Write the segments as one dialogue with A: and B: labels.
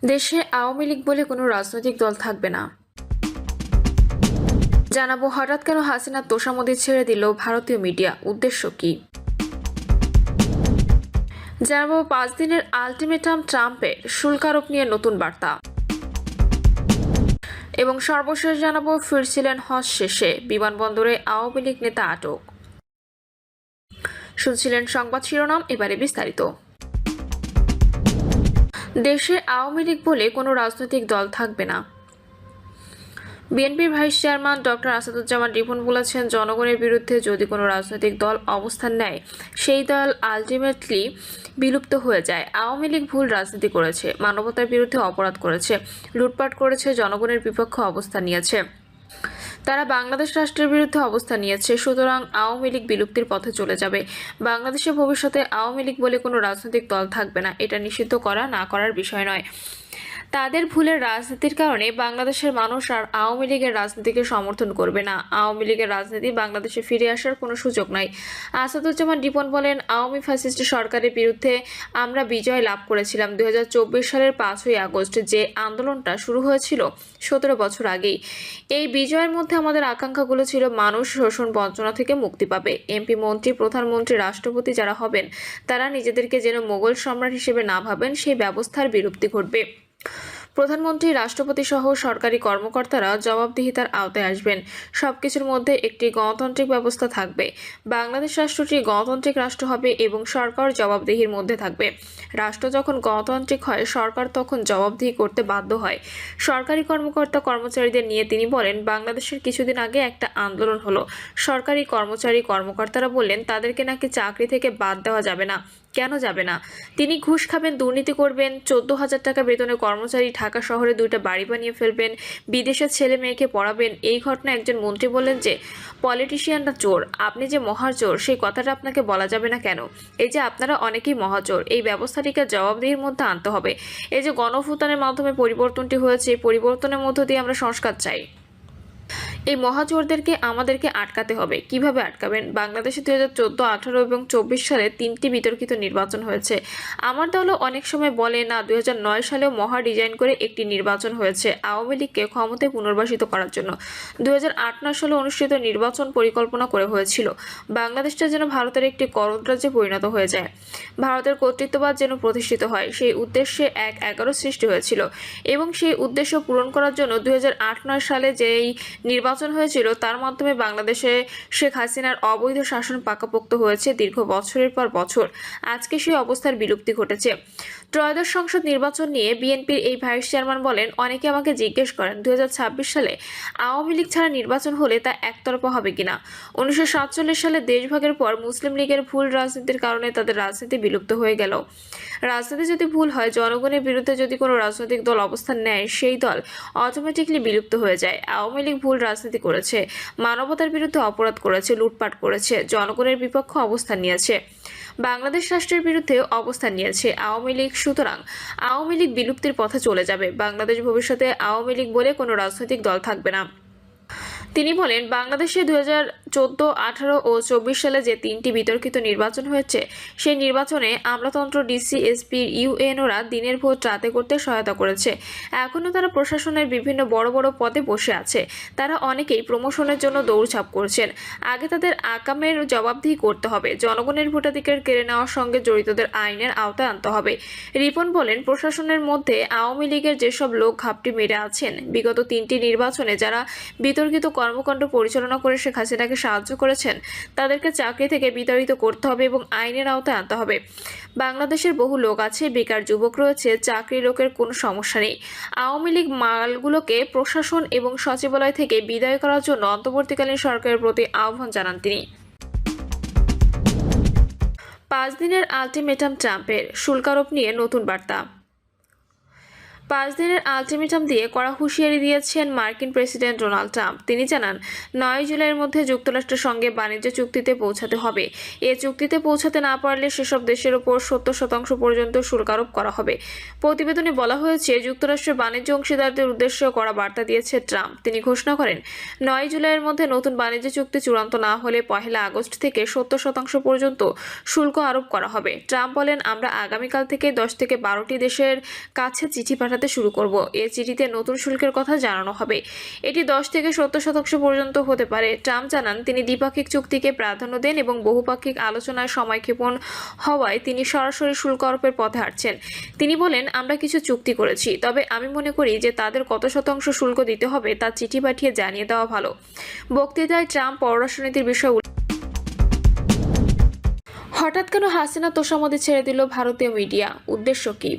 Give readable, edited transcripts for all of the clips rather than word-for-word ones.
A: দেশে আওয়ামী লীগ বলে কোনো রাজনৈতিক দল থাকবে না। জানাবো হঠাৎ কেন হাসিনা তোষামোদী ছেড়ে দিল ভারতীয় মিডিয়া, উদ্দেশ্য কি? জানাবো 5 দিনের আলটিমেটাম ট্রাম্পের শুল্ক আরোপ নিয়ে নতুন বার্তা। এবং সর্বশেষ জানাবো ফিরছিলেন হজ শেষে বিমানবন্দরে আওয়ামী লীগ নেতা আটক। শুনছিলেন সংবাদ শিরোনাম, এবারে বিস্তারিত। দেশে আওয়ামী লীগ বলে কোনো রাজনৈতিক দল থাকবে না। বিএনপির vice chairman doctor Asaduzzaman Ripon বলেছেন, জনগণের বিরুদ্ধে যদি কোনো রাজনৈতিক দল অবস্থান নেয়, সেই দল আলটিমেটলি বিলুপ্ত হয়ে যায়। আওয়ামী লীগ ভুল রাজনীতি করেছে, মানবতার বিরুদ্ধে অপরাধ করেছে, লুটপাট করেছে, জনগণের বিপক্ষে অবস্থান নিয়েছে, তারা বাংলাদেশ রাষ্ট্রের বিরুদ্ধে অবস্থান নিয়েছে। সুতরাং আওয়ামী লীগ বিলুপ্তির পথে চলে যাবে। বাংলাদেশের ভবিষ্যতে আওয়ামী লীগ বলে কোনো রাজনৈতিক দল থাকবে না। এটা নিষিদ্ধ করা না করার বিষয় নয়। তাদের ভুলের রাজনীতির কারণে বাংলাদেশের মানুষ আর আওয়ামী লীগের রাজনীতিকে সমর্থন করবে না। আওয়ামী লীগের রাজনীতি বাংলাদেশে ফিরে আসার কোনো সুযোগ নাই। আসাদুজ্জামান রিপন বলেন, আওয়ামী ফ্যাসিস্ট সরকারের বিরুদ্ধে আমরা বিজয় লাভ করেছিলাম 2024 সালের 5ই আগস্ট, যে আন্দোলনটা শুরু হয়েছিল 17 বছর আগেই। এই বিজয়ের মধ্যে আমাদের আকাঙ্ক্ষাগুলো ছিল মানুষ শোষণ বঞ্চনা থেকে মুক্তি পাবে। এমপি, মন্ত্রী, প্রধানমন্ত্রী, রাষ্ট্রপতি যারা হবেন তারা নিজেদেরকে যেন মোগল সম্রাট হিসেবে না ভাবেন, সেই ব্যবস্থার বিলুপ্তি ঘটবে। প্রধানমন্ত্রী, রাষ্ট্রপতি সহ সরকারি কর্মকর্তারা জবাবদিহিতার আওতায় আসবেন। সবকিছুর মধ্যে একটি গণতান্ত্রিক ব্যবস্থা থাকবে। বাংলাদেশ রাষ্ট্রটি গণতান্ত্রিক রাষ্ট্র হবে এবং সরকার জবাবদিহির মধ্যে থাকবে। রাষ্ট্র যখন গণতান্ত্রিক হয়, সরকার তখন জবাবদিহি করতে বাধ্য হয় সরকারি কর্মকর্তা কর্মচারীদের নিয়ে। তিনি বলেন, বাংলাদেশের কিছুদিন আগে একটা আন্দোলন হলো। সরকারি কর্মচারী কর্মকর্তারা বললেন তাদেরকে নাকি চাকরি থেকে বাদ দেওয়া যাবে না। কেন যাবে না? তিনি ঘুষ খাবেন, দুর্নীতি করবেন, 14,000 টাকা বেতনের কর্মচারী ঢাকা শহরে 2টা বাড়ি বানিয়ে ফেলবেন, বিদেশের ছেলে মেয়েকে পড়াবেন। এই ঘটনা একজন মন্ত্রী বললেন যে পলিটিশিয়ানরা চোর, আপনি যে মহাচোর সেই কথাটা আপনাকে বলা যাবে না কেন? এই যে আপনারা অনেকেই মহাচোর, এই ব্যবস্থাটিকে জবাবদিহির মধ্যে আনতে হবে। এই যে গণভোটানের মাধ্যমে পরিবর্তনটি হয়েছে, পরিবর্তনের মধ্য দিয়ে আমরা সংস্কার চাই। এই মহাচোরদেরকে আমাদেরকে আটকাতে হবে। কিভাবে আটকাবেন? বাংলাদেশে 2014, 18 এবং 24 সালে 3টি বিতর্কিত নির্বাচন হয়েছে। আমার দলও অনেক সময় বলে না, 2009 সালেও মহা ডিজাইন করে একটি নির্বাচন হয়েছে আওয়ামী লীগকে ক্ষমতায় পুনর্বাসিত করার জন্য। 2008-9 সালে অনুষ্ঠিত নির্বাচন পরিকল্পনা করে হয়েছিল বাংলাদেশটা যেন ভারতের একটি করদ রাজ্যে পরিণত হয়ে যায়, ভারতের কর্তৃত্ববাদ যেন প্রতিষ্ঠিত হয়। সেই উদ্দেশ্যে 1-11 সৃষ্টি হয়েছিল এবং সেই উদ্দেশ্য পূরণ করার জন্য 2008-9 সালে যেই নির্বাচন হয়েছিল তার মাধ্যমে বাংলাদেশে শেখ হাসিনার অবৈধ শাসন পাকাপোক্ত হয়েছে দীর্ঘ বছরের পর বছর। আজকে সেই অবস্থার বিলুপ্তি ঘটেছে। ত্রয়োদশ সংসদ নির্বাচন নিয়ে বিএনপির এই ভাইস চেয়ারম্যান বলেন, অনেকে আমাকে জিজ্ঞেস করেন 2026 সালে আওয়ামী লীগ ছাড়া নির্বাচন হলে তা একতরফা হবে কিনা। 1947 সালে দেশভাগের পর মুসলিম লীগের ভুল রাজনীতির কারণে তাদের রাজনীতি বিলুপ্ত হয়ে গেল। রাজনীতি যদি ভুল হয়, জনগণের বিরুদ্ধে যদি কোনো রাজনৈতিক দল অবস্থান নেয়, সেই দল অটোমেটিকলি বিলুপ্ত হয়ে যায়। আওয়ামী লীগ ভুল রাজনীতি করেছে, মানবতার বিরুদ্ধে অপরাধ করেছে, লুটপাট করেছে, জনগণের বিপক্ষে অবস্থান নিয়েছে, বাংলাদেশ রাষ্ট্রের বিরুদ্ধে অবস্থান নিয়েছে আওয়ামী লীগ। সুতরাং আওয়ামী লীগ বিলুপ্তির পথে চলে যাবে। বাংলাদেশ ভবিষ্যতে আওয়ামী লীগ বলে কোনো রাজনৈতিক দল থাকবে না। তিনি বলেন, বাংলাদেশে 2014, 18 ও 24 সালে যে 3টি বিতর্কিত নির্বাচন হয়েছে, সেই নির্বাচনে আমলাতন্ত্র, ডিসি, এসপি, ইউএনওরা দিনের ভোট রাতে করতে সহায়তা করেছে। এখনও তারা প্রশাসনের বিভিন্ন বড় বড় পদে বসে আছে। তারা অনেকেই প্রমোশনের জন্য দৌড়ঝাঁপ করছেন। আগে তাদের আকামের জবাবদিহি করতে হবে। জনগণের ভোটাধিকার কেড়ে নেওয়ার সঙ্গে জড়িতদের আইনের আওতায় আনতে হবে। রিপন বলেন, প্রশাসনের মধ্যে আওয়ামী লীগের যেসব লোক ঘাপটি মেরে আছেন, বিগত 3টি নির্বাচনে যারা বিতর্কিত কর্মকাণ্ড পরিচালনা করে শেখ হাসিনাকে সাহায্য করেছেন, তাদেরকে চাকরি থেকে বিতাড়িত করতে হবে এবং আইনের আওতায় আনতে হবে। বাংলাদেশের বহু লোক আছে, বেকার যুবক রয়েছে, চাকরি লোকের কোনো সমস্যা নেই। আওয়ামী লীগ মালগুলোকে প্রশাসন এবং সচিবালয় থেকে বিদায় করার জন্য অন্তর্বর্তীকালীন সরকারের প্রতি আহ্বান জানান তিনি। 5 দিনের আলটিমেটাম ট্রাম্পের, শুল্ক আরোপ নিয়ে নতুন বার্তা। 5 দিনের আলটিমেটাম দিয়ে কড়া হুঁশিয়ারি দিয়েছেন মার্কিন প্রেসিডেন্ট ডোনাল্ড ট্রাম্প। তিনি জানান, 9 জুলাইয়ের মধ্যে যুক্তরাষ্ট্রের সঙ্গে বাণিজ্য চুক্তিতে পৌঁছাতে হবে। এ চুক্তিতে পৌঁছাতে না পারলে সেসব দেশের ওপর 70% পর্যন্ত শুল্ক আরোপ করা হবে। প্রতিবেদনে বলা হয়েছে, যুক্তরাষ্ট্রের বাণিজ্য অংশীদারদের উদ্দেশ্যে কড়া বার্তা দিয়েছে ট্রাম্প। তিনি ঘোষণা করেন, 9 জুলাইয়ের মধ্যে নতুন বাণিজ্য চুক্তি চূড়ান্ত না হলে 1 আগস্ট থেকে 70% পর্যন্ত শুল্ক আরোপ করা হবে। ট্রাম্প বলেন, আমরা আগামীকাল থেকে 10 থেকে 12টি দেশের কাছে চিঠি পাঠাতে পাঠাতে শুরু করব। এ চিঠিতে নতুন শুল্কের কথা জানানো হবে। এটি 10 থেকে 70% পর্যন্ত হতে পারে। ট্রাম্প জানান তিনি দ্বিপাক্ষিক চুক্তিকে প্রাধান্য দেন এবং বহুপাক্ষিক আলোচনায় সময়ক্ষেপণ হওয়ায় তিনি সরাসরি শুল্ক আরোপের পথে হাঁটছেন। তিনি বলেন, আমরা কিছু চুক্তি করেছি, তবে আমি মনে করি যে তাদের কত শতাংশ শুল্ক দিতে হবে তা চিঠি পাঠিয়ে জানিয়ে দেওয়া ভালো। বক্তৃতায় ট্রাম্প পররাষ্ট্রনীতির বিষয়ে হঠাৎ কেন হাসিনা তোষামোদী ছেড়ে দিল ভারতীয় মিডিয়া? উদ্দেশ্য কি?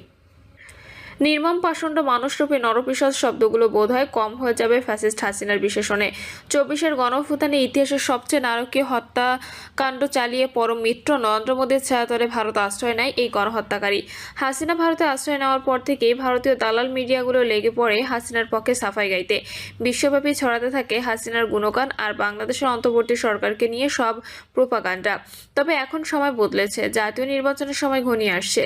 A: নির্মম পাষণ্ড মানুষরূপী নরপিশাচ শব্দগুলো বোধহয় কম হয়ে যাবে ফ্যাসিস্ট হাসিনার বিশেষণে। 24-এর গণঅভ্যুত্থানে ইতিহাসের সবচেয়ে নারকীয় হত্যাকাণ্ড চালিয়ে পরম মিত্র নরেন্দ্র মোদীর ছায়াতলে ভারত আশ্রয় নেয় এই গণহত্যাকারী। হাসিনা ভারতে আশ্রয় নেওয়ার পর থেকেই ভারতীয় দালাল মিডিয়াগুলো লেগে পড়ে হাসিনার পক্ষে সাফাই গাইতে। বিশ্বব্যাপী ছড়াতে থাকে হাসিনার গুণগান আর বাংলাদেশের অন্তর্বর্তী সরকারকে নিয়ে সব প্রোপাগান্ডা। তবে এখন সময় বদলেছে, জাতীয় নির্বাচনের সময় ঘনিয়ে আসছে।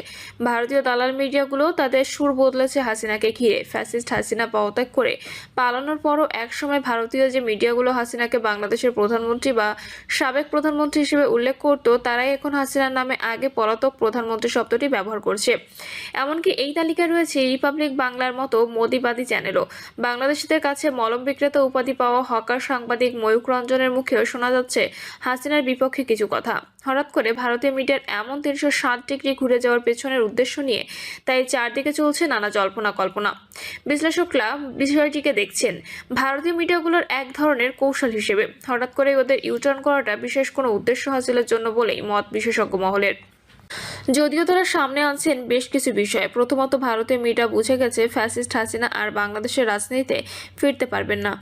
A: ভারতীয় দালাল মিডিয়াগুলো তাদের সুর বদলেছে হাসিনাকে ঘিরে। ফ্যাসিস্ট হাসিনা পদত্যাগ করে পালানোর পরও একসময় ভারতীয় যে মিডিয়াগুলো হাসিনাকে বাংলাদেশের প্রধানমন্ত্রী বা সাবেক প্রধানমন্ত্রী হিসেবে উল্লেখ করত, তারাই এখন হাসিনার নামে আগে পলাতক প্রধানমন্ত্রী শব্দটি ব্যবহার করছে। এমনকি এই তালিকায় রয়েছে রিপাবলিক বাংলার মতো মোদিবাদী চ্যানেলও। বাংলাদেশিদের কাছে মলম বিক্রেতা উপাধি পাওয়া হকার সাংবাদিক ময়ূক রঞ্জনের মুখেও শোনা যাচ্ছে হাসিনার বিপক্ষে কিছু কথা। হঠাৎ করে ভারতীয় মিডিয়ার এমন 360 ডিগ্রি ঘুরে যাওয়ার পেছনের উদ্দেশ্য নিয়ে তাই চারদিকে চলছে নানা জল্পনা কল্পনা। বিশ্লেষকরা বিষয়টিকে দেখছেন ভারতীয় মিডিয়াগুলোর এক ধরনের কৌশল হিসেবে। হঠাৎ করে ওদের ইউটার্ন করাটা বিশেষ কোনো উদ্দেশ্য হাসিলের জন্য বলেই মত বিশেষজ্ঞ মহলের। যদিও তারা সামনে আনছেন বেশ কিছু বিষয়। প্রথমত, ভারতীয় মিডিয়া বুঝে গেছে ফ্যাসিস্ট হাসিনা আর বাংলাদেশের রাজনীতিতে ফিরতে পারবেন না।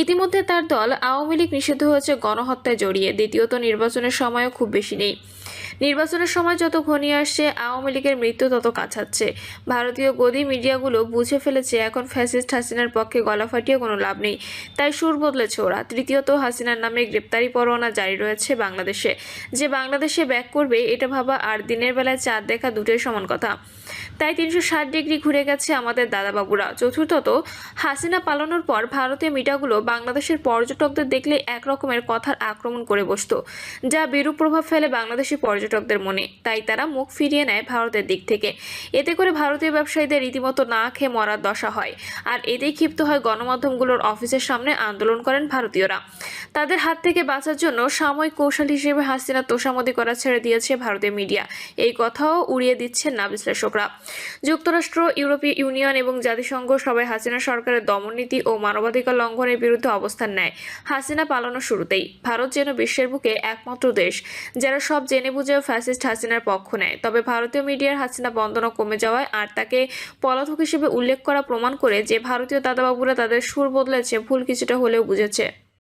A: ইতিমধ্যে তার দল আওয়ামী লীগ নিষিদ্ধ হয়েছে গণহত্যায় জড়িয়ে। দ্বিতীয়ত, নির্বাচনের সময়ও খুব বেশি নেই। নির্বাচনের সময় যত ঘনিয়ে আসছে আওয়ামী লীগের মৃত্যু তত কাছাচ্ছে। ভারতীয় গদি মিডিয়াগুলো বুঝে ফেলেছে এখন ফ্যাসিস্ট হাসিনার পক্ষে গলা ফাটিয়ে কোনো লাভ নেই, তাই সুর বদলেছে ওরা। তৃতীয়ত, হাসিনার নামে গ্রেপ্তারি পরোয়ানা জারি রয়েছে বাংলাদেশে। যে বাংলাদেশে ব্যাক করবে এটা ভাবা আর দিনের বেলায় চাঁদ দেখা দুটোই সমান কথা। তাই 360 ডিগ্রি ঘুরে গেছে আমাদের দাদাবাবুরা। চতুর্থত, হাসিনা পালানোর পর ভারতীয় মিডিয়াগুলো বাংলাদেশের পর্যটকদের দেখলে একরকমের কথার আক্রমণ করে বসত, যা বিরূপ প্রভাব ফেলে বাংলাদেশি পর্যটকদের মনে। তাই তারা মুখ ফিরিয়ে নেয় ভারতের দিক থেকে। এতে করে ভারতীয় ব্যবসায়ীদের রীতিমতো না খেয়ে মরার দশা হয়। আর এতেই ক্ষিপ্ত হয় গণমাধ্যমগুলোর অফিসের সামনে আন্দোলন করেন ভারতীয়রা। তাদের হাত থেকে বাঁচার জন্য সাময়িক কৌশল হিসেবে হাসিনা তোষামোদী করা ছেড়ে দিয়েছে ভারতীয় মিডিয়া। এই কথাও উড়িয়ে দিচ্ছেন না বিশ্লেষকরা। যুক্তরাষ্ট্র, ইউরোপীয় ইউনিয়ন এবং জাতিসংঘ সবাই হাসিনা সরকারের দমননীতি ও মানবাধিকার লঙ্ঘনের বিরুদ্ধে অবস্থান নেয় হাসিনা পালানোর শুরুতেই। ভারত যেন বিশ্বের বুকে একমাত্র দেশ যারা সব জেনে বুঝেও ফ্যাসিস্ট হাসিনার পক্ষ নেয়। তবে ভারতীয় মিডিয়ার হাসিনা বন্দনা কমে যাওয়ায় আর তাকে পলাতক হিসেবে উল্লেখ করা প্রমাণ করে যে ভারতীয় দাদাবাবুরা তাদের সুর বদলেছে ভুল কিছুটা হলেও বুঝেছে।